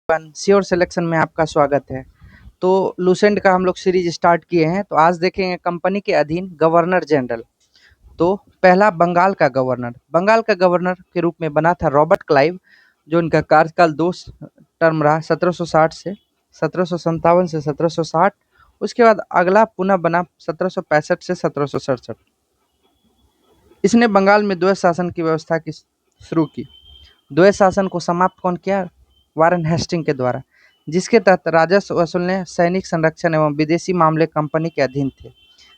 Sure selection में आपका स्वागत है। तो लूसेंट का हम लोग सीरीज स्टार्ट किए हैं। तो आज देखेंगे कंपनी के अधीन गवर्नर जनरल। तो पहला बंगाल का गवर्नर के रूप में बना था रॉबर्ट क्लाइव, जो इनका कार्यकाल 2 टर्म रहा, 1760 से 1757 से 1760। उसके बाद अगला पुनः बना 1765 से 1767। इसने बंगाल में द्वैत शासन की व्यवस्था की शुरू की। द्वैत शासन को समाप्त कौन किया? वारेन हेस्टिंग के द्वारा, जिसके तहत राजस्व वसूलने, सैनिक संरक्षण एवं विदेशी मामले कंपनी के अधीन थे,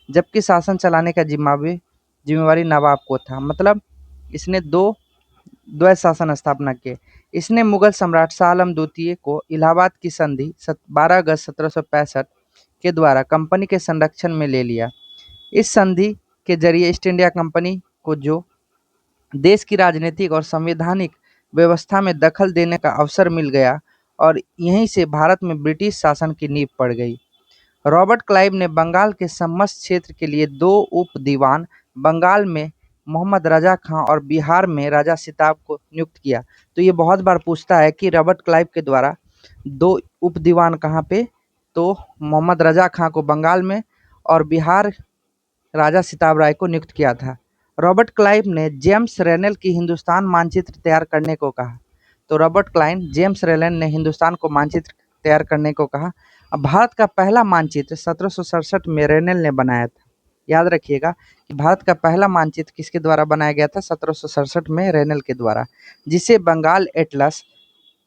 जबकि शासन चलाने का जिम्मेवारी नवाब को था। मतलब इसने दो द्वैत शासन स्थापना किए। इसने मुगल सम्राट शाह आलम द्वितीय को इलाहाबाद की संधि 12 अगस्त 1765 के द्वारा कंपनी के संरक्षण में ले लिया। इस संधि के जरिए ईस्ट इंडिया कंपनी को जो देश की राजनीतिक और संवैधानिक व्यवस्था में दखल देने का अवसर मिल गया और यहीं से भारत में ब्रिटिश शासन की नींव पड़ गई। रॉबर्ट क्लाइव ने बंगाल के समस्त क्षेत्र के लिए 2 उप दीवान, बंगाल में मोहम्मद रजा खां और बिहार में राजा सिताब को नियुक्त किया। तो ये बहुत बार पूछता है कि रॉबर्ट क्लाइव के द्वारा 2 उप दीवान कहाँ पे? तो मोहम्मद रजा खां को बंगाल में और बिहार राजा सिताब राय को नियुक्त किया था। रॉबर्ट क्लाइव ने जेम्स रेनेल की हिंदुस्तान मानचित्र तैयार करने को कहा। तो रॉबर्ट क्लाइव जेम्स रेनेल ने हिंदुस्तान को मानचित्र तैयार करने को कहा। अब भारत का पहला मानचित्र 1767 में रेनेल ने बनाया था। याद रखिएगा कि भारत का पहला मानचित्र किसके द्वारा बनाया गया था? 1767 में रेनेल के द्वारा, जिसे बंगाल एटलस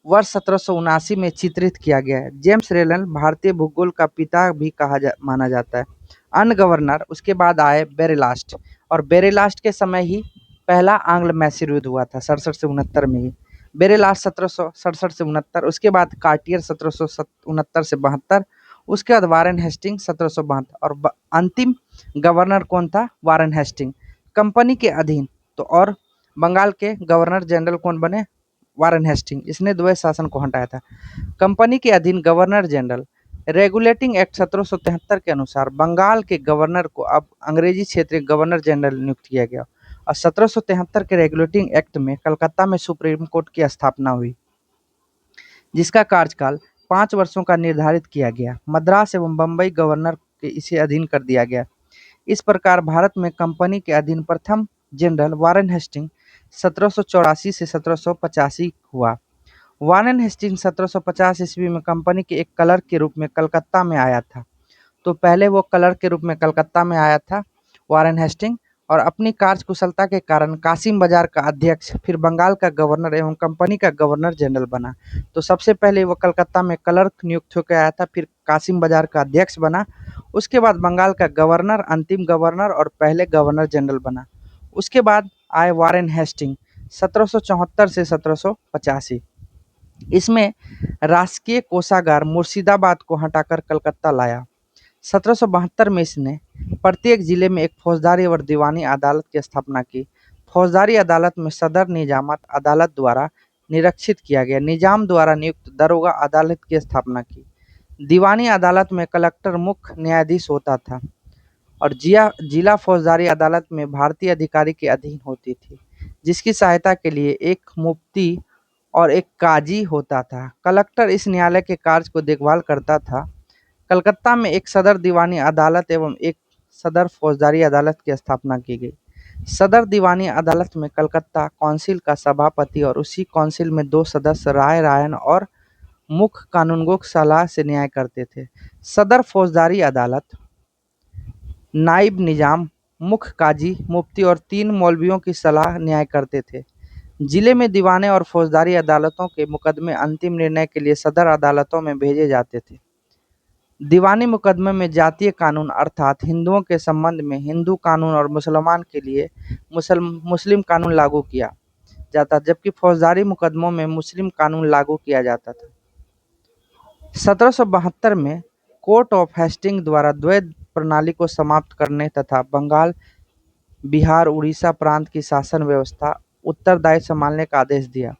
वर्ष 1779 में चित्रित किया गया है। जेम्स रेनेल भारतीय भूगोल का पिता भी माना जाता है। अन्य गवर्नर उसके बाद आए बेरेलास्ट, और बेरेलास्ट के समय ही पहला आंग्ल मैसूर युद्ध हुआ था 67 से 69 में ही। बेरेलास्ट 1767 से 69, उसके बाद कार्टियर 1769 से 72, उसके बाद वारेन हेस्टिंग 1772, और अंतिम गवर्नर कौन था? Warren Hasting. कंपनी के अधीन तो और बंगाल के गवर्नर जनरल कौन बने? Warren Hastings. इसने द्वैत शासन को हटाया था। कंपनी के अधीन गवर्नर जनरल रेगुलेटिंग एक्ट 1773 के अनुसार बंगाल के गवर्नर को अब अंग्रेजी क्षेत्रीय गवर्नर जनरल नियुक्त किया गया, और 1773 के रेगुलेटिंग एक्ट में कलकत्ता में सुप्रीम कोर्ट की स्थापना हुई, जिसका कार्यकाल 5 वर्षों का निर्धारित किया गया। मद्रास एवं बम्बई गवर्नर के इसे अधीन कर दिया गया। इस प्रकार भारत में कंपनी के अधीन प्रथम जनरल वारेन हेस्टिंग 1784 से 1785 हुआ। वारेन हेस्टिंग 1750 ईस्वी में कंपनी के एक क्लर्क के रूप में कलकत्ता में आया था। तो पहले वो क्लर्क के रूप में कलकत्ता में आया था वारेन हेस्टिंग, और अपनी कार्यकुशलता के कारण कासिम बाजार का अध्यक्ष, फिर बंगाल का गवर्नर एवं कंपनी का गवर्नर जनरल बना। तो सबसे पहले वो कलकत्ता में क्लर्क नियुक्त होकर आया था, फिर कासिम बाजार का अध्यक्ष बना, उसके बाद बंगाल का गवर्नर, अंतिम गवर्नर और पहले गवर्नर जनरल बना। उसके बाद आए वारेन हेस्टिंग 1774 से 1785। इसमें राजकीय कोषागार मुर्शिदाबाद को हटाकर कलकत्ता लाया। 1772 में इसने प्रत्येक जिले में एक फौजदारी और दीवानी अदालत की स्थापना की। फौजदारी अदालत में सदर निजामत अदालत द्वारा निरीक्षित किया गया निजाम द्वारा नियुक्त दरोगा अदालत की स्थापना की। दीवानी अदालत में कलेक्टर मुख्य न्यायाधीश होता था, और जिला फौजदारी अदालत में भारतीय अधिकारी के अधीन होती थी, जिसकी सहायता के लिए एक मुफ्ती और एक काजी होता था। कलेक्टर इस न्यायालय के कार्य को देखभाल करता था। कलकत्ता में एक सदर दीवानी अदालत एवं एक सदर फौजदारी अदालत की स्थापना की गई। सदर दीवानी अदालत में कलकत्ता काउंसिल का सभापति और उसी काउंसिल में 2 सदस्य राय रायन और मुख्य कानूनगो की सलाह से न्याय करते थे। सदर फौजदारी अदालत नाइब निजाम, मुख्य काजी, मुफ्ती और 3 मौलवियों की सलाह न्याय करते थे। जिले में दीवाने और फौजदारी अदालतों के मुकदमे अंतिम निर्णय के लिए सदर अदालतों में भेजे जाते थे। दीवानी मुकदमे में जातीय कानून अर्थात हिंदुओं के संबंध में हिंदू कानून और मुसलमान के लिए मुस्लिम कानून लागू किया जाता, जबकि फौजदारी मुकदमों में मुस्लिम कानून लागू किया जाता था। 1772 में कोर्ट ऑफ हेस्टिंग द्वारा द्वैत प्रणाली को समाप्त करने तथा बंगाल, बिहार, उड़ीसा प्रांत की शासन व्यवस्था उत्तरदायी संभालने का आदेश दिया।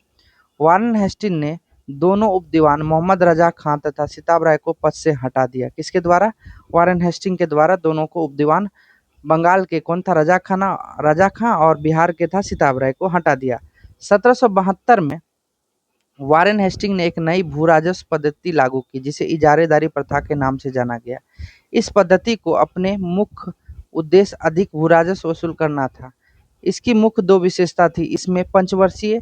वारेन हेस्टिंग ने दोनों उप दीवान मोहम्मद रजा खां तथा सिताब राय को पद से हटा दिया। किसके द्वारा? वारेन हेस्टिंग के द्वारा दोनों को उप दीवान, बंगाल के कौन था? रजा खां, और बिहार के था सिताब राय को हटा दिया। 1772 में वारेन हेस्टिंग ने एक नई भू राजस्व पद्धति लागू की जिसे इजारेदारी प्रथा के नाम से जाना गया। इस पद्धति को अपने मुख्य उद्देश्य अधिक भू राजस्व वसूल करना था। इसकी मुख्य दो विशेषता थी, इसमें पंचवर्षीय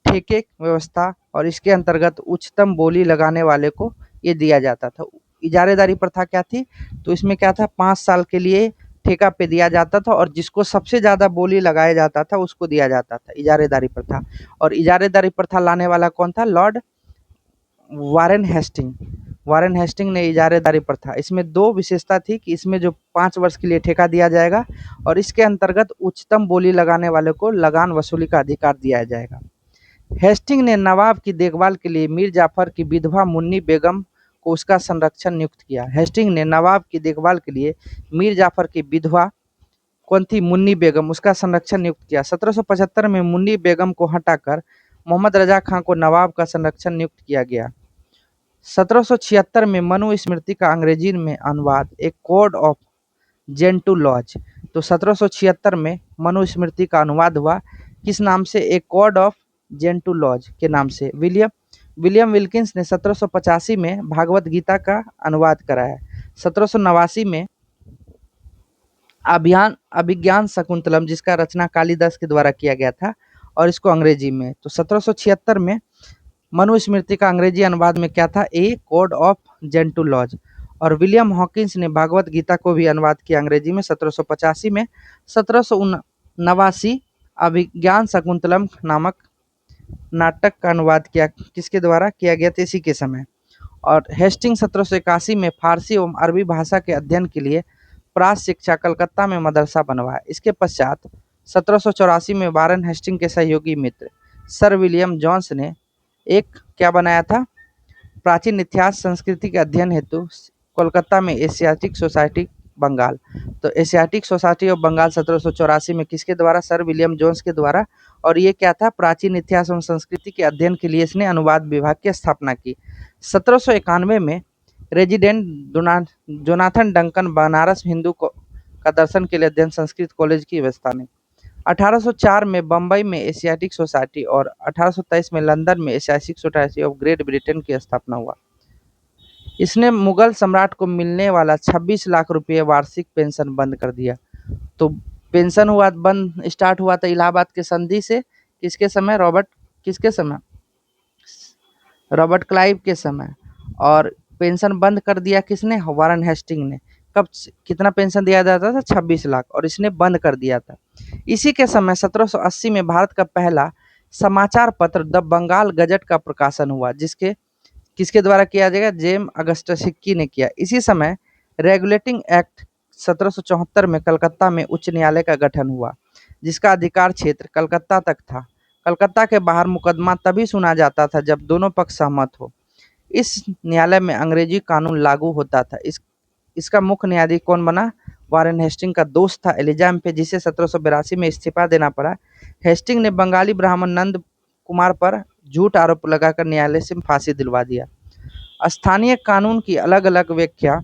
ठेके व्यवस्था और इसके अंतर्गत उच्चतम बोली लगाने वाले को ये दिया जाता था। इजारेदारी प्रथा क्या थी, तो इसमें क्या था, 5 साल के लिए ठेका पे दिया जाता था और जिसको सबसे ज़्यादा बोली लगाया जाता था उसको दिया जाता था, इजारेदारी प्रथा। और इजारेदारी प्रथा लाने वाला कौन था, Lord Warren Hastings. Warren Hastings ने इजारेदारी प्रथा, इसमें दो विशेषता थी कि इसमें जो 5 वर्ष के लिए ठेका दिया जाएगा और इसके अंतर्गत उच्चतम बोली लगाने वाले को लगान वसूली का अधिकार दिया जाएगा। हेस्टिंग ने नवाब की देखभाल के लिए मीर जाफर की विधवा मुन्नी बेगम को उसका संरक्षण नियुक्त किया। हेस्टिंग ने नवाब की देखभाल के लिए मीर जाफर की विधवा कौन थी, मुन्नी बेगम, उसका संरक्षण नियुक्त किया। 1775 में मुन्नी बेगम को हटाकर मोहम्मद रजा खां को नवाब का संरक्षण नियुक्त किया गया। 1776 में मनुस्मृति का अंग्रेजी में अनुवाद, एक कोड ऑफ जेंटू लॉज। तो 1776 में मनुस्मृति का अनुवाद हुआ किस नाम से, एक कोड ऑफ जेंटू लॉज के नाम से। विलियम विल्किंस ने 1785 में भागवत गीता का अनुवाद कराया। 1789 में अभिज्ञान शकुंतलम, जिसका रचना कालिदास के द्वारा किया गया था और इसको अंग्रेजी में। तो 1776 में मनुस्मृति का अंग्रेजी अनुवाद में क्या था, ए कोड ऑफ जेंटू लॉज। और विलियम हॉकिंस ने भागवत गीता को भी अनुवाद किया अंग्रेजी में 1785 में। 1789 अभिज्ञान शकुंतलम नामक नाटक का अनुवाद किया, किसके द्वारा किया गया था, इसी के समय। और हेस्टिंग 1781 में फारसी एवं अरबी भाषा के अध्ययन के लिए प्राच्य शिक्षा कलकत्ता में मदरसा बनवाया। इसके पश्चात 1784 में वारेन हेस्टिंग के सहयोगी मित्र सर विलियम जोन्स ने एक क्या बनाया था, प्राचीन इतिहास संस्कृति के अध्ययन हेतु कोलकाता में एशियाटिक सोसाइटी बंगाल। तो एशियाटिक सोसाइटी ऑफ बंगाल 1784 में किसके द्वारा, सर विलियम जोन्स के द्वारा। और ये क्या था, प्राचीन इतिहास एवं संस्कृति के अध्ययन के लिए इसने अनुवाद विभाग की स्थापना की। 1791 में resident Jonathan Duncan Banaras Hindu का दर्शन के लिए अध्ययन संस्कृत कॉलेज की व्यवस्था में। 1804 में बम्बई में एशियाटिक सोसाइटी और 1823 में लंदन में Asiatic society of great Britain की स्थापना हुआ। इसने मुगल सम्राट को मिलने वाला 26 लाख रुपये वार्षिक पेंशन बंद कर दिया। तो पेंशन हुआ बंद, स्टार्ट हुआ था इलाहाबाद के संधि से, किसके समय, किसके समय, रॉबर्ट क्लाइव के समय। और पेंशन बंद कर दिया किसने, वारेन हेस्टिंग ने। कब, कितना पेंशन दिया जाता था, 26 लाख, और इसने बंद कर दिया था। इसी के समय 1780 में भारत का पहला समाचार पत्र द बंगाल गजट का प्रकाशन हुआ, किसके द्वारा किया जाएगा, जेम अगस्टस हिक्की ने किया। इसी समय रेगुलेटिंग एक्ट 1774 में कलकत्ता में उच्च न्यायालय का गठन हुआ, जिसका अधिकार क्षेत्र कलकत्ता तक था। कलकत्ता के बाहर मुकदमा तभी सुना जाता था जब दोनों पक्ष सहमत हो। इस न्यायालय में अंग्रेजी कानून लागू होता था। इसका मुख्य न्यायाधीश कौन बना, वारेन हेस्टिंग का दोस्त था एलिजाबेथ, जिसे 1782 में इस्तीफा देना पड़ा। हेस्टिंग ने बंगाली ब्राह्मण नंद कुमार पर झूठ आरोप लगाकर न्यायालय से फांसी दिलवा दिया। स्थानीय कानून की अलग अलग व्याख्या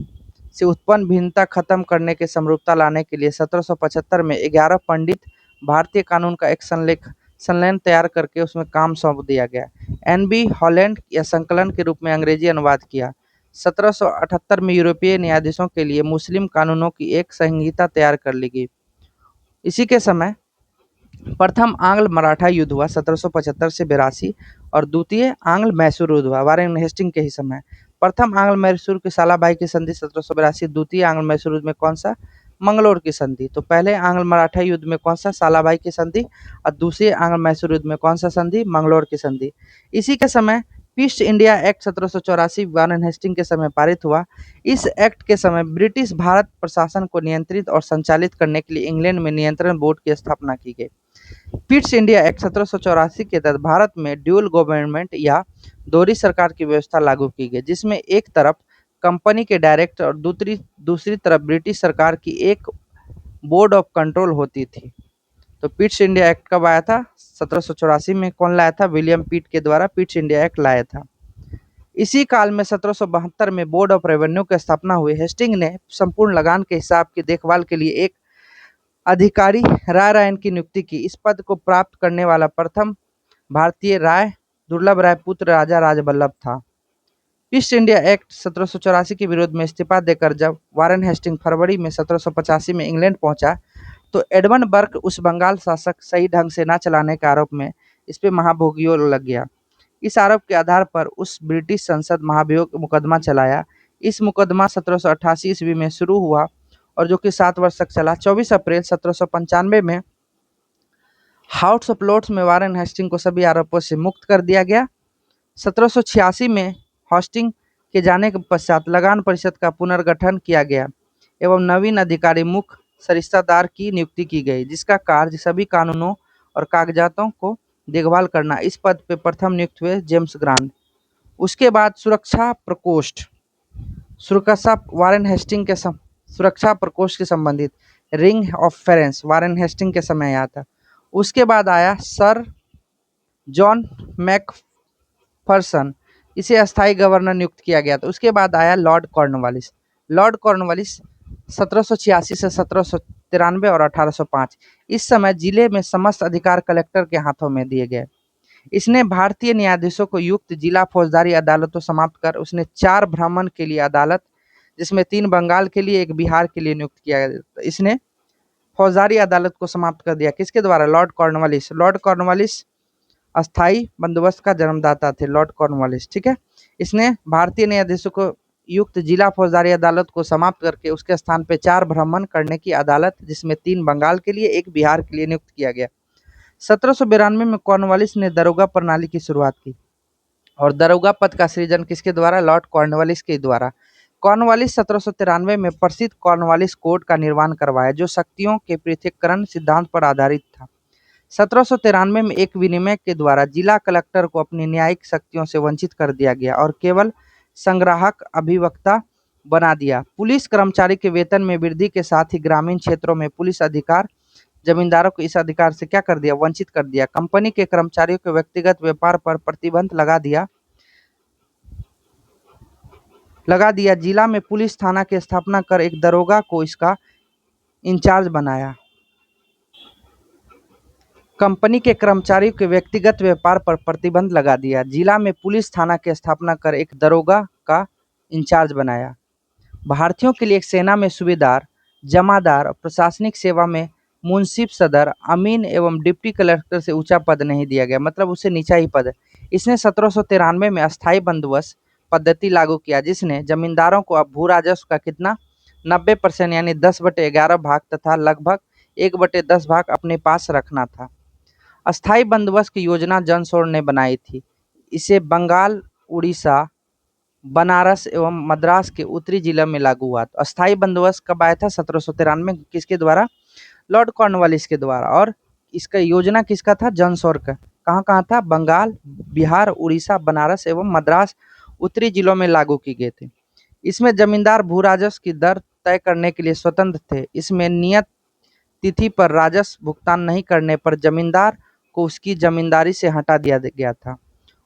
से उत्पन्न भिन्नता खत्म करने के समरूपता लाने के लिए 1775 में 11 पंडित भारतीय कानून का एक संलयन तैयार करके उसमें काम सौंप दिया गया। एन.बी. हॉलैंड या संकलन के रूप में अंग्रेजी अनुवाद किया। 1778 में यूरोपीय न्यायाधीशों के लिए मुस्लिम कानूनों की एक संहिता तैयार कर ली गई। इसी के समय प्रथम आंग्ल मराठा युद्ध हुआ 1775 से 82 और द्वितीय आंग्ल मैसूर युद्ध हुआ वारेन हेस्टिंग के ही समय। प्रथम आंग्ल मैसूर की सालाबाई की संधि 1782, द्वितीय आंग्ल मैसूर युद्ध में कौन सा, मंगलोर की संधि। तो पहले आंग्ल मराठा युद्ध में कौन सा, सालाबाई की संधि, और दूसरे आंग्ल मैसूर युद्ध में कौन सा संधि, मंगलोर की संधि। इसी के समय ईस्ट इंडिया एक्ट 1784 वारेन हेस्टिंग के समय पारित हुआ। इस एक्ट के समय ब्रिटिश भारत प्रशासन को नियंत्रित और संचालित करने के लिए इंग्लैंड में नियंत्रण बोर्ड की स्थापना की गई। पिट्स इंडिया एक्ट 1784 के तहत भारत में ड्यूल गवर्नमेंट या दोहरी सरकार की व्यवस्था लागू की गई, जिसमें एक तरफ कंपनी के डायरेक्टर और दूसरी तरफ ब्रिटिश सरकार की एक बोर्ड ऑफ कंट्रोल होती थी। तो पिट्स इंडिया एक्ट कब आया था, 1784 में। कौन लाया था, विलियम पिट के द्वारा पिट्स इंडिया एक्ट लाया था। इसी काल में 1772 में बोर्ड ऑफ रेवेन्यू की स्थापना हुई। हेस्टिंग ने संपूर्ण लगान के हिसाब की देखभाल के लिए एक अधिकारी राय रायन की नियुक्ति की। इस पद को प्राप्त करने वाला प्रथम भारतीय राय दुर्लभ राय पुत्र राजा राजबल्लभ था। ईस्ट इंडिया एक्ट 1784 के विरोध में इस्तीफा देकर जब वारेन हेस्टिंग फरवरी में 1785 में इंग्लैंड पहुंचा, तो एडमंड बर्क उस बंगाल शासक सही ढंग से न चलाने के आरोप में इस पे महाभियोग लग गया। इस आरोप के आधार पर उस ब्रिटिश संसद महाभियोग मुकदमा चलाया। इस मुकदमा 1788 ईस्वी में शुरू हुआ और जो कि 7 वर्ष तक चला। 24 अप्रैल 1795 में हाउस ऑफ लॉर्ड्स में वारेन हेस्टिंग को सभी आरोपों से मुक्त कर दिया गया। 1786 में हेस्टिंग के जाने के पश्चात लगान परिषद का पुनर्गठन किया गया एवं नवीन अधिकारी मुख्य सरिस्तादार की नियुक्ति की गई, जिसका कार्य सभी कानूनों और कागजातों को देखभाल करना। इस पद पे प्रथम नियुक्त हुए जेम्स ग्रांट। उसके बाद सुरक्षा प्रकोष्ठ, सुरक्षा वारेन हेस्टिंग के सुरक्षा प्रकोष्ठ के संबंधित रिंग ऑफ फेरेंस वारेन हेस्टिंग के समय आया था। उसके बाद आया सर जॉन मैकफर्सन, इसे अस्थायी गवर्नर नियुक्त किया गया था। उसके बाद आया लॉर्ड कॉर्नवालिस। लॉर्ड कॉर्नवालिस 1786 से 1793 और 1805, इस समय जिले में समस्त अधिकार कलेक्टर के हाथों में दिए गए। इसने भारतीय न्यायाधीशों को युक्त जिला फौजदारी अदालतों समाप्त कर उसने 4 भ्रमण के लिए अदालत, जिसमें 3 बंगाल के लिए, 1 बिहार के लिए नियुक्त किया गया। इसने फौजदारी अदालत को समाप्त कर दिया। किसके द्वारा? Lord Cornwallis. लॉर्ड कॉर्नवालिस अस्थाई बंदोबस्त का जन्मदाता थे लॉर्ड कॉर्नवालिस, ठीक है। इसने भारतीय न्यायाधीशों को युक्त जिला फौजदारी अदालत को समाप्त करके उसके स्थान पे 4 भ्रमण करने की अदालत, जिसमें 3 बंगाल के लिए, 1 बिहार के लिए नियुक्त किया गया। 1792 में कॉर्नवालिस ने दरोगा प्रणाली की शुरुआत की और दरोगा पद का सृजन किसके द्वारा? लॉर्ड कॉर्नवालिस के द्वारा। कॉर्नवालिस 1793 में प्रसिद्ध कॉर्नवालिस कोड का निर्माण करवाया, जो शक्तियों के पृथक्करण सिद्धांत पर आधारित था। 1793 में एक विनिमय के द्वारा जिला कलेक्टर को अपनी न्यायिक शक्तियों से वंचित कर दिया गया और केवल संग्राहक अभिवक्ता बना दिया। पुलिस कर्मचारी के वेतन में वृद्धि के साथ ही ग्रामीण क्षेत्रों में पुलिस अधिकार जमींदारों को इस अधिकार से क्या कर दिया? वंचित कर दिया। कंपनी के कर्मचारियों के व्यक्तिगत व्यापार पर प्रतिबंध लगा दिया। जिला में पुलिस थाना की स्थापना कर एक दरोगा को इसका इंचार्ज बनाया। कंपनी के कर्मचारियों के व्यक्तिगत व्यापार पर प्रतिबंध लगा दिया। जिला में पुलिस थाना की स्थापना कर एक दरोगा का इंचार्ज बनाया। भारतीयों के लिए एक सेना में सूबेदार, जमादार और प्रशासनिक सेवा में मुंसिफ सदर, अमीन एवं डिप्टी कलेक्टर से ऊंचा पद नहीं दिया गया, मतलब उससे नीचा ही पद है। इसने 1793 में अस्थायी बंदोबस्त पद्धति लागू किया, जिसने जमींदारों को अब भू राजस्व का कितना 90% यानी 10/11 भाग तथा लगभग 1/10 भाग अपने पास रखना था। अस्थायी बंदोबस्त की योजना जनसोर ने बनाई थी। इसे बंगाल, उड़ीसा, बनारस एवं मद्रास के उत्तरी जिलों में लागू हुआ। तो अस्थायी बंदोबस्त कब आया था? 1793 में। किसके द्वारा? लॉर्ड कॉर्नवालिस के द्वारा। और इसका योजना किसका था? जनसोर का। कहाँ कहाँ था? बंगाल, बिहार, उड़ीसा, बनारस एवं मद्रास उत्तरी जिलों में लागू की गए थे। इसमें जमींदार भू राजस्व की दर तय करने के लिए स्वतंत्र थे। इसमें नियत तिथि पर राजस्व भुगतान नहीं करने पर जमींदार को उसकी जमींदारी से हटा दिया गया था।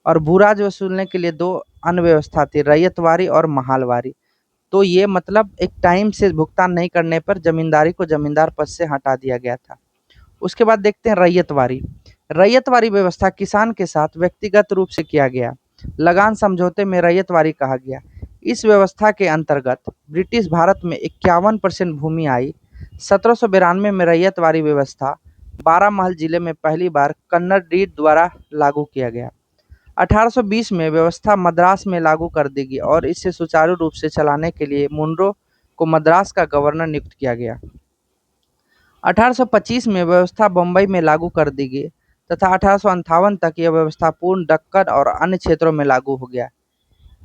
और भू राजस्व वसूलने के लिए 2 अन्य व्यवस्था थी, रैयतवारी और महालवारी। तो ये मतलब एक टाइम से भुगतान नहीं करने पर जमींदारी को जमींदार पद से हटा दिया गया था। उसके बाद देखते हैं रैयतवारी। रैयतवारी व्यवस्था किसान के साथ व्यक्तिगत रूप से किया गया लगान समझौते में रैयतवारी कहा गया। इस व्यवस्था के अंतर्गत ब्रिटिश भारत में 51% भूमि आई। 1792 में रैयतवारी व्यवस्था बारामहल जिले में पहली बार कन्नड़ डीड द्वारा लागू किया गया। 1820 में व्यवस्था मद्रास में लागू कर दी गई और इसे सुचारू रूप से चलाने के लिए मुनरो को मद्रास का गवर्नर नियुक्त किया गया। 1825 में व्यवस्था बम्बई में लागू कर दी गई तथा 1858 तक यह व्यवस्था पूर्ण दक्कन और अन्य क्षेत्रों में लागू हो गया।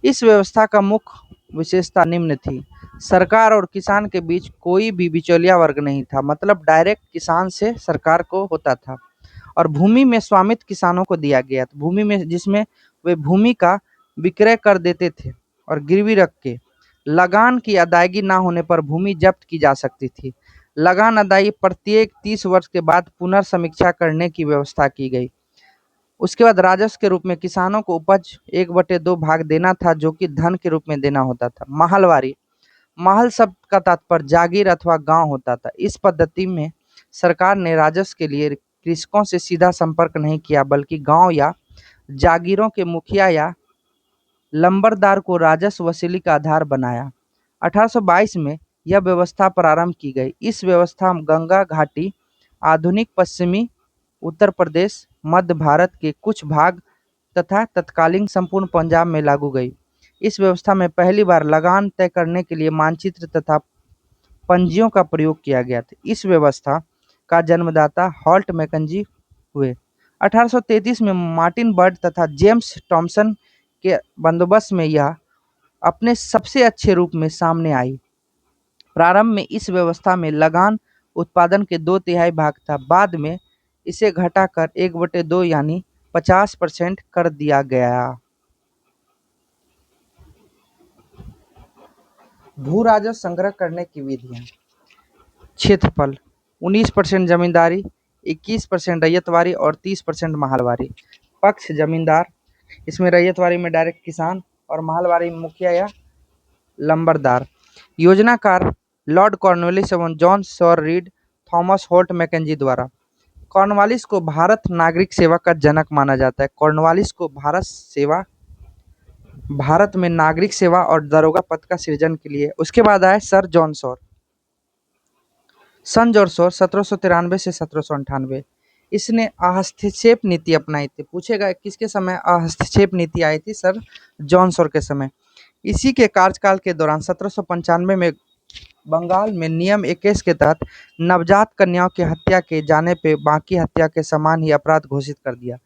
इस व्यवस्था का मुख्य विशेषता निम्न थी। सरकार और किसान के बीच कोई भी बिचौलिया वर्ग नहीं था, मतलब डायरेक्ट किसान से सरकार को होता था। और भूमि में स्वामित्व किसानों को दिया गया था। भूमि में जिसमें वे भूमि का विक्रय कर देते थे और गिरवी रख के लगान की अदायगी ना होने पर भूमि जब्त की जा सकती थी। लगान अदायगी प्रत्येक 30 वर्ष के बाद पुनर्समीक्षा करने की व्यवस्था की गई। उसके बाद राजस्व के रूप में किसानों को उपज 1/2 भाग देना था, जो कि धन के रूप में देना होता था। महलवारी, महल शब्द का तात्पर्य जागीर अथवा गांव होता था। इस पद्धति में सरकार ने राजस्व के लिए कृषकों से सीधा संपर्क नहीं किया, बल्कि गांव या जागीरों के मुखिया या लंबरदार को राजस्व वसूली का आधार बनाया। 1822 में यह व्यवस्था प्रारंभ की गई। इस व्यवस्था में गंगा घाटी, आधुनिक पश्चिमी उत्तर प्रदेश, मध्य भारत के कुछ भाग तथा तत्कालीन संपूर्ण पंजाब में लागू गई। इस व्यवस्था में पहली बार लगान तय करने के लिए मानचित्र तथा पंजियों का प्रयोग किया गया था। इस व्यवस्था का जन्मदाता हॉल्ट मैकेंजी हुए। 1833 में मार्टिन बर्ड तथा जेम्स थॉमसन के बंदोबस्त में यह अपने सबसे अच्छे रूप में सामने आई। प्रारंभ में इस व्यवस्था में लगान उत्पादन के 2/3 भाग था। बाद में इसे घटाकर 1/2 यानी 50% कर दिया गया। भू राजस्व संग्रह करने की विधियां। क्षेत्रफल 19% जमींदारी, 21% रैयतवारी और 30% महलवारी। पक्ष जमींदार, इसमें रैयतवारी में डायरेक्ट किसान और महलवारी में मुखिया या लंबरदार। योजनाकार लॉर्ड कॉर्नवालिस एवं John Shore Reid Thomas Holt Mackenzie द्वारा। कॉर्नवालिस को भारत नागरिक सेवा का जनक माना जाता है। कॉर्नवालिस को भारत में नागरिक सेवा और दरोगा पद का सृजन के लिए। उसके बाद आए सर जॉन सॉर। सन जॉन सॉर 1793 से 1798। इसने हस्तक्षेप नीति अपनाई थी। पूछेगा किसके समय हस्तक्षेप नीति आई थी? सर जॉन सॉर के समय। इसी के कार्यकाल के दौरान 1795 में बंगाल में नियम 21 के तहत नवजात कन्याओं की हत्या के जाने पे बाकी हत्या के समान ही अपराध घोषित कर दिया।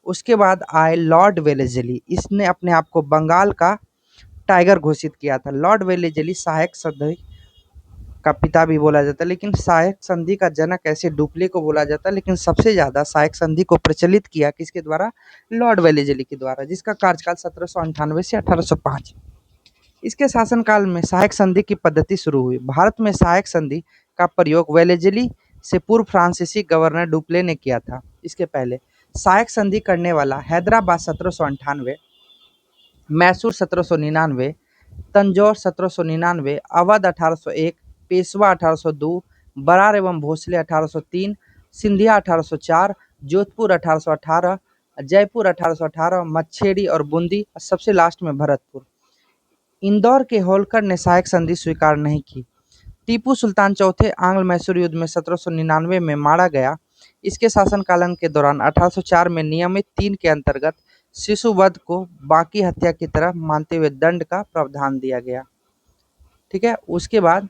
उसके बाद आए लॉर्ड वेलेस्ली। इसने अपने आप को बंगाल का टाइगर घोषित किया था। लॉर्ड वेलेस्ली सहायक संधि का पिता भी बोला जाता है, लेकिन सहायक संधि का जनक ऐसे डुप्ले को बोला जाता है, लेकिन सबसे ज़्यादा सहायक संधि को प्रचलित किया किसके द्वारा? लॉर्ड वेलेस्ली के द्वारा, जिसका कार्यकाल 1798 से 1805। इसके शासनकाल में सहायक संधि की पद्धति शुरू हुई। भारत में सहायक संधि का प्रयोग वेलेस्ली से पूर्व फ्रांसीसी गवर्नर डुप्ले ने किया था। इसके पहले सहायक संधि करने वाला हैदराबाद 1798, मैसूर 1799, तंजौर 1799, अवध 1801, पेशवा 1802, बरार एवं भोसले 1803, सिंधिया 1804, जोधपुर 1818, जयपुर 1818, मच्छेरी और बूंदी, सबसे लास्ट में भरतपुर। इंदौर के होलकर ने सहायक संधि स्वीकार नहीं की। टीपू सुल्तान चौथे आंग्ल मैसूर युद्ध में 1799 में मारा गया। इसके शासनकाल के दौरान 1804 में नियमित 3 के अंतर्गत शिशुवध को बाकी हत्या की तरह मानते हुए दंड का प्रावधान दिया गया। ठीक है, उसके बाद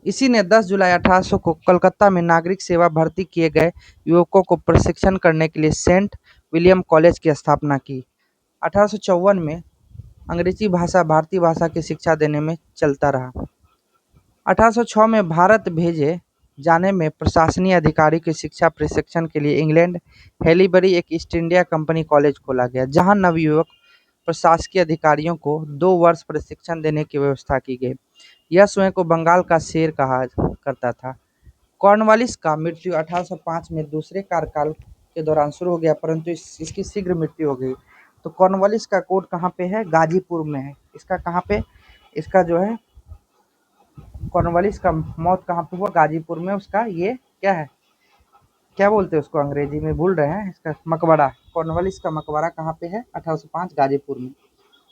इसी ने 10 जुलाई 1800 को कलकत्ता में नागरिक सेवा भर्ती किए गए युवकों को प्रशिक्षण करने के लिए सेंट विलियम कॉलेज की स्थापना की। 1854 में अंग्रेजी भाषा भारतीय भाषा की शिक्षा देने में चलता रहा। 1806 में भारत भेजे जाने में प्रशासनिक अधिकारी की शिक्षा प्रशिक्षण के लिए इंग्लैंड हेलीबरी एक ईस्ट इंडिया कंपनी कॉलेज खोला गया, जहां नवयुवक प्रशासकीय अधिकारियों को 2 वर्ष प्रशिक्षण देने की व्यवस्था की गई। यह स्वयं को बंगाल का शेर कहा करता था। कॉर्नवालिस का मृत्यु 1805 में दूसरे कार्यकाल के दौरान शुरू हो गया, परंतु इसकी शीघ्र मृत्यु हो गई। तो कॉर्नवालिस का कोर्ट कहाँ पे है? गाजीपुर में है। इसका कहाँ पे? इसका जो है कॉर्नवालिस का मौत कहाँ पे हुआ? गाजीपुर में। उसका ये क्या है, क्या बोलते हैं उसको अंग्रेजी में, भूल रहे हैं, इसका मकबरा। कॉर्नवालिस का मकबरा कहाँ पे है? 1805 गाजीपुर में।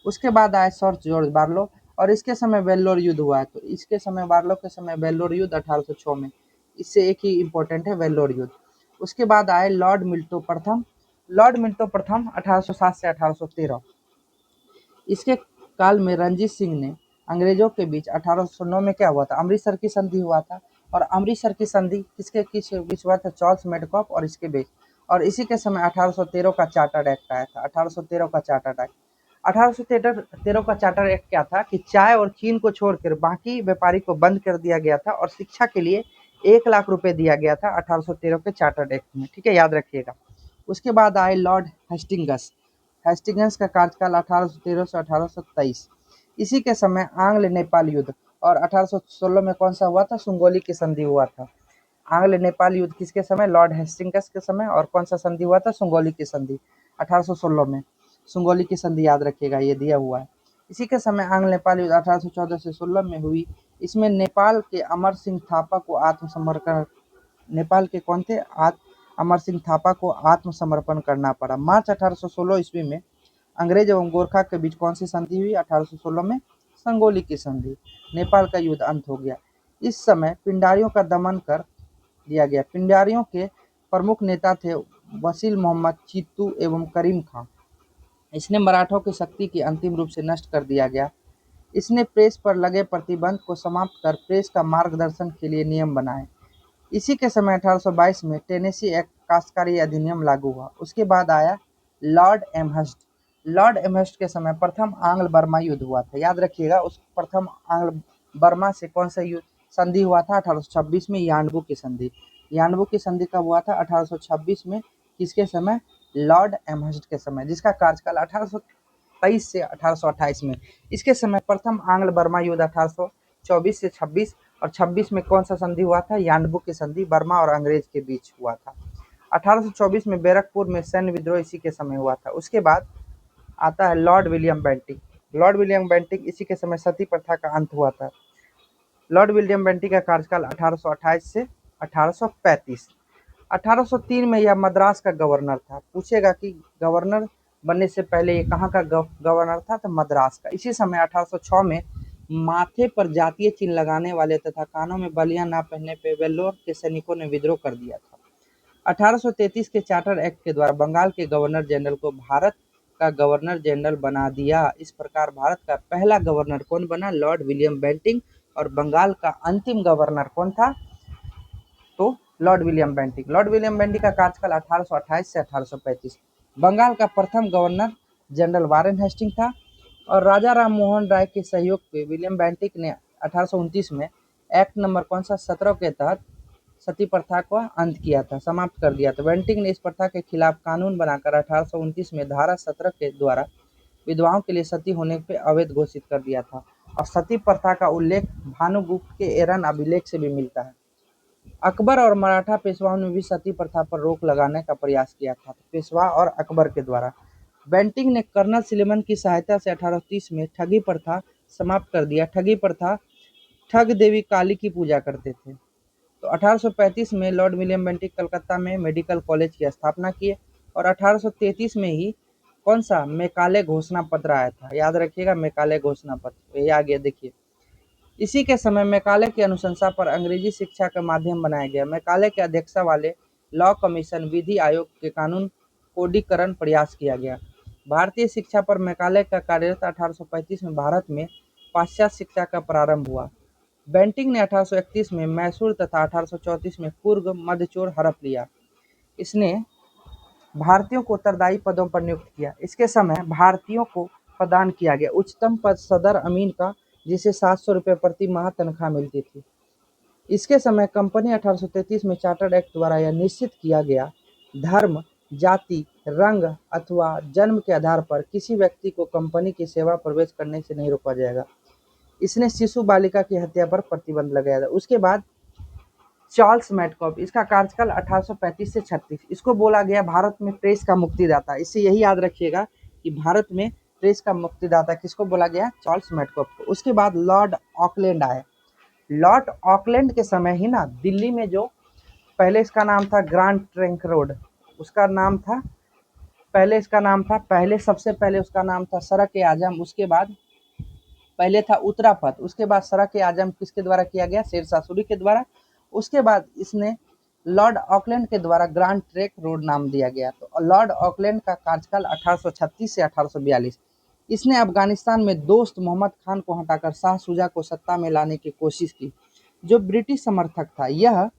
उसके बाद आए सर जॉर्ज बार्लो, और इसके समय वेल्लोर युद्ध हुआ है। तो इसके समय बार्लो के समय वेल्लोर युद्ध 1806 में। इससे एक ही इम्पोर्टेंट है, वेल्लोर युद्ध। उसके बाद आए लॉर्ड मिल्टो प्रथम। लॉर्ड मिल्टो प्रथम 1807 से 1813। इसके काल में रंजीत सिंह ने अंग्रेजों के बीच 1809 में क्या हुआ था? अमृतसर की संधि हुआ था। और अमृतसर की संधि किसके बीच हुआ था? चार्ल्स मेडकॉफ और इसके बीच। और इसी के समय 1813 का चार्टर एक्ट आया था। 1813 का चार्टर एक्ट 1813 का चार्टर एक्ट क्या था कि चाय और चीन को छोड़कर बाकी व्यापारी को बंद कर दिया गया था, और शिक्षा के लिए 1 लाख रुपए दिया गया था 1813 के चार्टर एक्ट में। ठीक है, याद रखिएगा। उसके बाद आए लॉर्ड हेस्टिंगस। हेस्टिंगस का कार्यकाल 1813 से 1823। इसी के समय आंग्ल नेपाल युद्ध, और 1816 में कौन सा हुआ था? सुंगोली की संधि हुआ था। आंग्ल नेपाल युद्ध किसके समय? लॉर्ड हेस्टिंगस के समय। और कौन सा संधि हुआ था? सुंगोली की संधि 1816 में। सुंगोली की संधि याद रखिएगा, ये दिया हुआ है। इसी के समय आंग्ल नेपाल युद्ध 1814 से 16 में हुई। इसमें नेपाल के अमर सिंह थापा को आत्मसमर्पण नेपाल के कौन थे? अमर सिंह थापा को आत्मसमर्पण करना पड़ा। मार्च 1816 ईस्वी में अंग्रेज एवं गोरखा के बीच कौन सी संधि हुई? 1816 में संगोली की संधि। नेपाल का युद्ध अंत हो गया। इस समय पिंडारियों का दमन कर दिया गया। पिंडारियों के प्रमुख नेता थे वसील मोहम्मद चित्तू एवं करीम खां। इसने मराठों की शक्ति की अंतिम रूप से नष्ट कर दिया गया। इसने प्रेस पर लगे प्रतिबंध को समाप्त कर प्रेस का मार्गदर्शन के लिए नियम बनाए। इसी के समय 1822 में टेनेसी एक्ट काश्तकारी अधिनियम लागू हुआ। उसके बाद आया लॉर्ड एमहर्स्ट। लॉर्ड एमहर्स्ट के समय प्रथम आंग्ल बर्मा युद्ध हुआ था। याद रखिएगा, उस प्रथम आंग्ल बर्मा से कौन सा युद्ध संधि हुआ था? 1826 में यान्बू की संधि। यान्बू की संधि कब हुआ था? 1826 में। किसके समय? लॉर्ड एमहर्स्ट के समय, जिसका कार्यकाल 1823 से 1828 में। इसके समय प्रथम आंग्ल बर्मा युद्ध 1824 से 26 और 26 में कौन सा संधि हुआ था? यान्बू की संधि बर्मा और अंग्रेज के बीच हुआ था। 1824 में बैरकपुर में सैन्य विद्रोह इसी के समय हुआ था। उसके बाद आता है Lord William Bentinck. Lord William Bentinck इसी के समय सती प्रथा का अंत हुआ था। लॉर्ड विलियम बेंटिक का कार्यकाल 1828 से 1835। 1803 में यह मद्रास का गवर्नर था। पूछेगा कि गवर्नर बनने से पहले ये कहाँ का गवर्नर था? तो मद्रास का। इसी समय 1806 में माथे पर जातीय चिन्ह लगाने वाले तथा कानों में बलियां ना पहनने पे वेल्लोर के सैनिकों ने विद्रोह कर दिया था। 1833 के चार्टर एक्ट के द्वारा बंगाल के गवर्नर जनरल को भारत का गवर्नर जनरल बना दिया। इस प्रकार भारत का पहला गवर्नर कौन बना? Lord William Bentinck. और बंगाल का अंतिम गवर्नर कौन था? तो Lord William Bentinck. Lord William Bentinck का कार्यकाल 1828 से 1835। बंगाल का प्रथम गवर्नर जनरल वारेन हेस्टिंग था और राजा राम मोहन राय के सहयोग पे विलियम बेंटिक ने 1829 में एक्ट नंबर कौन सा 17 के तहत सती प्रथा को अंत किया था, समाप्त कर दिया था। बेंटिक ने इस प्रथा के खिलाफ कानून बनाकर 1829 में धारा 17 के द्वारा विधवाओं के लिए सती होने पे अवैध घोषित कर दिया था। और सती प्रथा का उल्लेख भानुगुप्त के एरन अभिलेख से भी मिलता है। अकबर और मराठा पेशवाओं ने भी सती प्रथा पर रोक लगाने का प्रयास किया था, पेशवा और अकबर के द्वारा। बेंटिक ने कर्नल सिलेमन की सहायता से 1830 में ठगी प्रथा समाप्त कर दिया। ठगी प्रथा, ठग देवी काली की पूजा करते थे। तो 1835 में लॉर्ड विलियम बेंटिक कलकत्ता में मेडिकल कॉलेज की स्थापना किए और 1833 में ही कौन सा मैकाले घोषणा पत्र आया था? याद रखिएगा, मैकाले घोषणा पत्र। ये आ गया, देखिए। इसी के समय मैकाले की अनुशंसा पर अंग्रेजी शिक्षा का माध्यम बनाया गया। मैकाले के अध्यक्षता वाले लॉ कमीशन विधि आयोग के कानून कोडीकरण प्रयास किया गया। भारतीय शिक्षा पर मैकाले का कार्यरत 1835 में भारत में पाश्चात्य शिक्षा का प्रारंभ हुआ। बेंटिक ने 1831 में मैसूर तथा 1834 में कुर्ग मध्यचोर हड़प लिया। इसने भारतीयों को उत्तरदायी पदों पर नियुक्त किया। इसके समय भारतीयों को प्रदान किया गया उच्चतम पद सदर अमीन का, जिसे 700 रुपये प्रति माह तनख्वाह मिलती थी। इसके समय कंपनी 1833 में चार्टर एक्ट द्वारा यह निश्चित किया गया, धर्म, जाति, रंग अथवा जन्म के आधार पर किसी व्यक्ति को कंपनी की सेवा प्रवेश करने से नहीं रोका जाएगा। इसने शिशु बालिका की हत्या पर प्रतिबंध लगाया था। उसके बाद चार्ल्स मैडकॉफ, इसका कार्यकाल 1835 से 36। इसको बोला गया भारत में प्रेस का मुक्तिदाता। इससे यही याद रखिएगा कि भारत में प्रेस का मुक्तिदाता किसको बोला गया? चार्ल्स मैडकॉफ को। उसके बाद लॉर्ड ऑकलैंड आए। लॉर्ड ऑकलैंड के समय ही ना दिल्ली में जो पहले इसका नाम था ग्रांड ट्रंक रोड, उसका नाम था पहले सबसे पहले उसका नाम था सड़क ए आजम। उसके बाद पहले था उत्तरा पथ, उसके बाद सड़क ए आजम किसके द्वारा किया गया? शेरशाह सूरी के द्वारा। उसके बाद इसने लॉर्ड ऑकलैंड के द्वारा ग्रांड ट्रंक रोड नाम दिया गया। तो लॉर्ड ऑकलैंड का कार्यकाल 1836 से 1842। इसने अफगानिस्तान में दोस्त मोहम्मद खान को हटाकर शाह शुजा को सत्ता में लाने की कोशिश की, जो ब्रिटिश समर्थक था। यह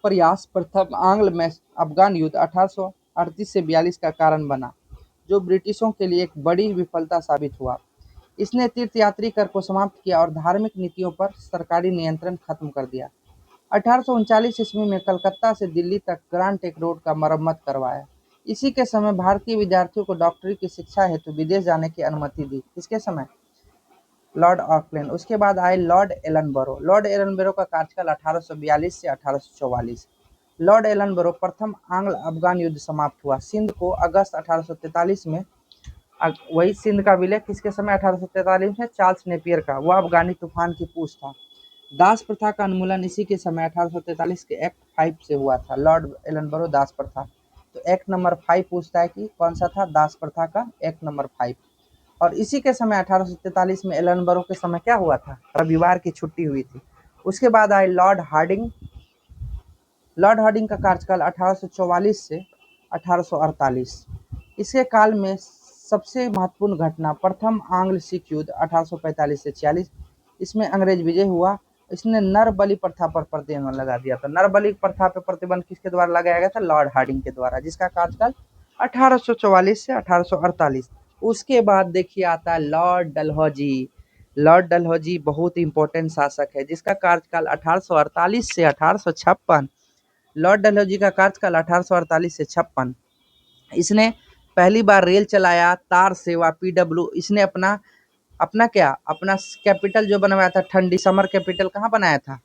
प्रयास प्रथम आंग्ल अफगान युद्ध 1838 से 42 का कारण बना, जो ब्रिटिशों के लिए एक बड़ी विफलता साबित हुआ। इसने तीर्थयात्री कर को समाप्त किया और धार्मिक नीतियों पर सरकारी नियंत्रण खत्म कर दिया। 1839 ईस्वी में कलकत्ता से दिल्ली तक ग्रांड ट्रंक रोड का मरम्मत करवाया। इसी के समय भारतीय विद्यार्थियों को डॉक्टरी की शिक्षा हेतु विदेश जाने की अनुमति दी। किसके समय? Lord Auckland. उसके बाद आए लॉर्ड एलनबरो। लॉर्ड एलनबरो का कार्यकाल 1842 से 1844। लॉर्ड एलनबरो प्रथम आंग्ल अफगान युद्ध समाप्त हुआ। सिंध को अगस्त 1843 में, वही सिंध का विलय किसके समय? 1843 में चार्ल्स नेपियर का। वह अफगानी तूफान की पूछ था। दास प्रथा का उन्मूलन इसी के समय 1843 के एक्ट 5 से हुआ था, लॉर्ड एलनबरो दास प्रथा। तो एक्ट नंबर 5 पूछता है कि कौन सा था दास प्रथा का एक्ट नंबर 5। और इसी के समय 1843 में एलनबरो के समय क्या हुआ था, रविवार की छुट्टी हुई थी। उसके बाद आए लॉर्ड हार्डिंग। लॉर्ड हार्डिंग का कार्यकाल 1844 से 1848। इसके काल में सबसे महत्वपूर्ण घटना प्रथम आंग्ल सिख युद्ध 1845 से 46। इसमें अंग्रेज विजय हुआ। इसने नर बलि प्रथा पर प्रतिबंध लगा दिया था। नर बलि प्रथा पर प्रतिबंध किसके द्वारा लगाया गया था, लॉर्ड हार्डिंग के द्वारा, जिसका कार्यकाल 1844 से 1848। उसके बाद देखिए आता है लॉर्ड डलहौजी। लॉर्ड डलहौजी बहुत इंपॉर्टेंट शासक है, जिसका कार्यकाल 1848 से 1856। लॉर्ड डलहौजी का कार्यकाल 1848 से 56। इसने पहली बार रेल चलाया, तार सेवा, पीडब्ल्यू। इसने अपना अपना क्या अपना कैपिटल जो बनवाया था, ठंडी समर कैपिटल कहाँ बनाया था,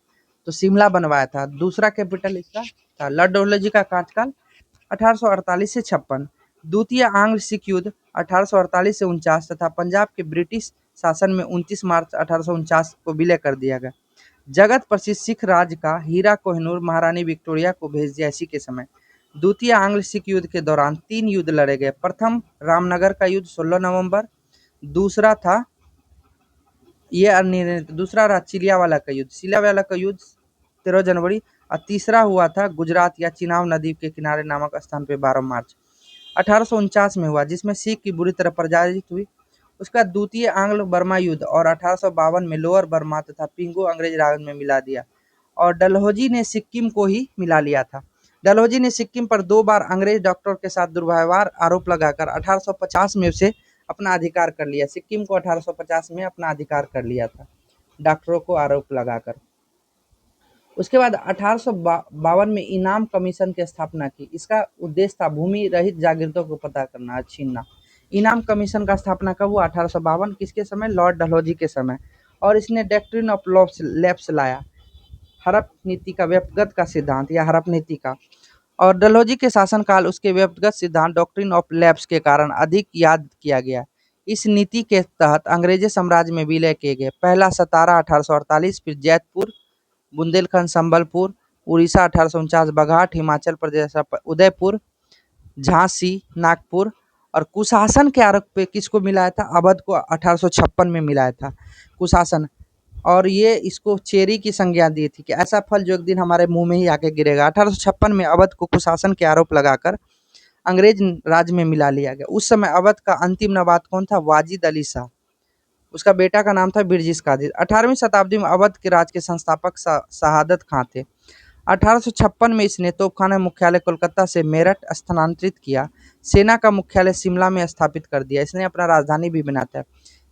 तो शिमला बनवाया था। दूसरा कैपिटल इसका था। लॉर्ड डलहौजी का कार्यकाल 1848 से 56। द्वितीय आंग्ल सिख युद्ध 1848 से 49 तथा पंजाब के ब्रिटिश शासन में 29 मार्च 1849 को विलय कर दिया गया। जगत प्रसिद्ध सिख राज का हीरा कोहिनूर महारानी विक्टोरिया को भेज दिया इसी के समय। द्वितीय आंग्ल सिख युद्ध के दौरान 3 युद्ध लड़े गए। प्रथम रामनगर का युद्ध 16 नवंबर, दूसरा था दूसरा रहा चिलियावाला का युद्ध। चिलियावाला का युद्ध 13 जनवरी और तीसरा हुआ था गुजरात या चिनाब नदी के किनारे नामक स्थान पे 12 मार्च 1849 में हुआ, जिसमें सिख की बुरी तरह पराजित हुई। उसका द्वितीय आंग्ल बर्मा युद्ध और 1852 में लोअर बर्मा तथा पिंगो अंग्रेज राज में मिला दिया। और डलहौजी ने सिक्किम को ही मिला लिया था। डलहौजी ने सिक्किम पर 2 बार अंग्रेज डॉक्टर के साथ दुर्व्यवहार आरोप लगाकर 1850 में उसे अपना अधिकार कर लिया। सिक्किम को 1850 में अपना अधिकार कर लिया था, डॉक्टरों को आरोप लगाकर। उसके बाद 1852 में इनाम कमीशन की स्थापना की। इसका उद्देश्य था भूमि रहित जागीरों को पता करना, छीनना। इनाम कमीशन का स्थापना कब हुआ, 1852 किसके समय, लॉर्ड डलहौजी के समय। और इसने डॉक्ट्रिन ऑफ लैप्स लाया, हड़प नीति का, व्यक्तिगत का सिद्धांत या हड़प नीति का। और डलहौजी के शासनकाल उसके व्यक्तिगत सिद्धांत डॉक्ट्रिन ऑफ लैप्स के कारण अधिक याद किया गया। इस नीति के तहत अंग्रेजी साम्राज्य में विलय किए गए। पहला सतारा 1848, फिर जैतपुर, बुंदेलखंड, संबलपुर, उड़ीसा 1849, बघाट हिमाचल प्रदेश, उदयपुर, झांसी, नागपुर। और कुशासन के आरोप पे किसको मिलाया था, अवध को 1856 में मिलाया था कुशासन। और ये इसको चेरी की संज्ञा दी थी कि ऐसा फल जो एक दिन हमारे मुंह में ही आके गिरेगा। 1856 में अवध को कुशासन के आरोप लगाकर अंग्रेज राज में मिला लिया गया। उस समय अवध का अंतिम नवाब कौन था, वाजिद अली शाह। उसका बेटा का नाम था बिरजिस कादिर। 18वीं शताब्दी में अवध के राज के संस्थापक शहादत खां थे। 1856 में इसने तोपखाना मुख्यालय कोलकाता से मेरठ स्थानांतरित किया। सेना का मुख्यालय शिमला में स्थापित कर दिया। इसने अपना राजधानी भी बनाता है।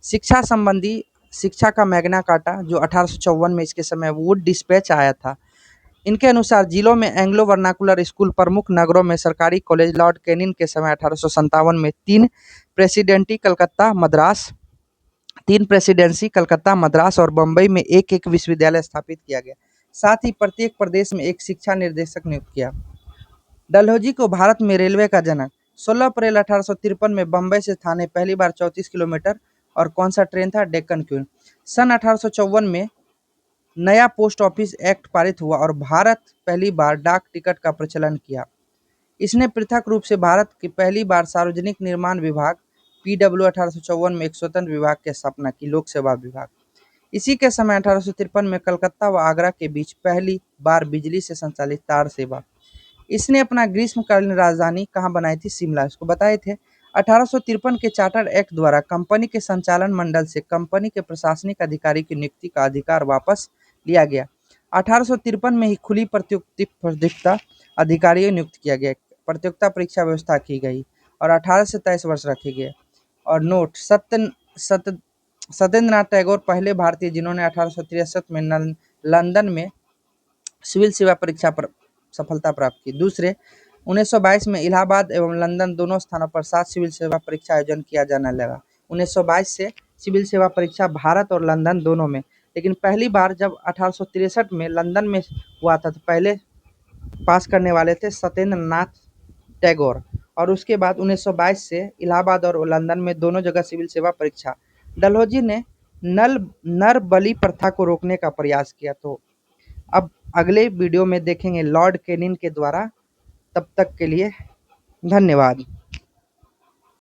शिक्षा संबंधी शिक्षा का मैग्ना कार्टा जो 1854 में इसके समय वुड डिस्पैच आया था। इनके अनुसार जिलों में एंग्लो वर्नाकुलर स्कूल, प्रमुख नगरों में सरकारी कॉलेज। लॉर्ड कैनिंग के समय 1857 में 3 प्रेसिडेंसी कलकत्ता, मद्रास और बम्बई में एक एक विश्वविद्यालय स्थापित किया गया। साथ ही प्रत्येक प्रदेश में एक शिक्षा निर्देशक नियुक्त किया। डलहौजी को भारत में रेलवे का जनक। 16 अप्रैल 1853 में बम्बई से थाने पहली बार 34 किलोमीटर और कौन सा ट्रेन था, डेक्कन क्वीन। सन 1854 में नया पोस्ट ऑफिस एक्ट पारित हुआ और भारत पहली बार डाक टिकट का प्रचलन किया। इसने पृथक रूप से भारत की पहली बार सार्वजनिक निर्माण विभाग पीडब्ल्यू 1854 में एक स्वतंत्र विभाग की स्थापना की, लोक सेवा विभाग। इसी के समय 1853 में कलकत्ता व आगरा के बीच पहली बार बिजली से संचालित तार सेवा। इसने अपना ग्रीष्मकालीन राजधानी कहाँ बनाई थी, शिमला, इसको बताए थे। 1853 के चार्टर एक्ट द्वारा कंपनी के संचालन मंडल से कंपनी के प्रशासनिक अधिकारी की नियुक्ति का अधिकार वापस लिया गया। 1853 में ही खुली प्रतियोगिता अधिकारियों नियुक्त किया गया। प्रतियोगिता परीक्षा व्यवस्था की गई और 18 से 23 वर्ष रखे गए। और नोट, सत्येंद्रनाथ टैगोर पहले भारतीय जिन्होंने 1863 में लंदन में सिविल सेवा परीक्षा पर सफलता प्राप्त की। दूसरे, 1922 में इलाहाबाद एवं लंदन दोनों स्थानों पर 7 सिविल सेवा परीक्षा आयोजन किया जाने लगा। 1922 से सिविल सेवा परीक्षा भारत और लंदन दोनों में। लेकिन पहली बार जब 1863 में लंदन में हुआ था तो पहले पास करने वाले थे सत्येंद्रनाथ टैगोर। और उसके बाद 1922 से इलाहाबाद और लंदन में दोनों जगह सिविल सेवा परीक्षा। डलहौजी ने नल नर बलि प्रथा को रोकने का प्रयास किया। तो अब अगले वीडियो में देखेंगे लॉर्ड केनिन के द्वारा। तब तक के लिए धन्यवाद।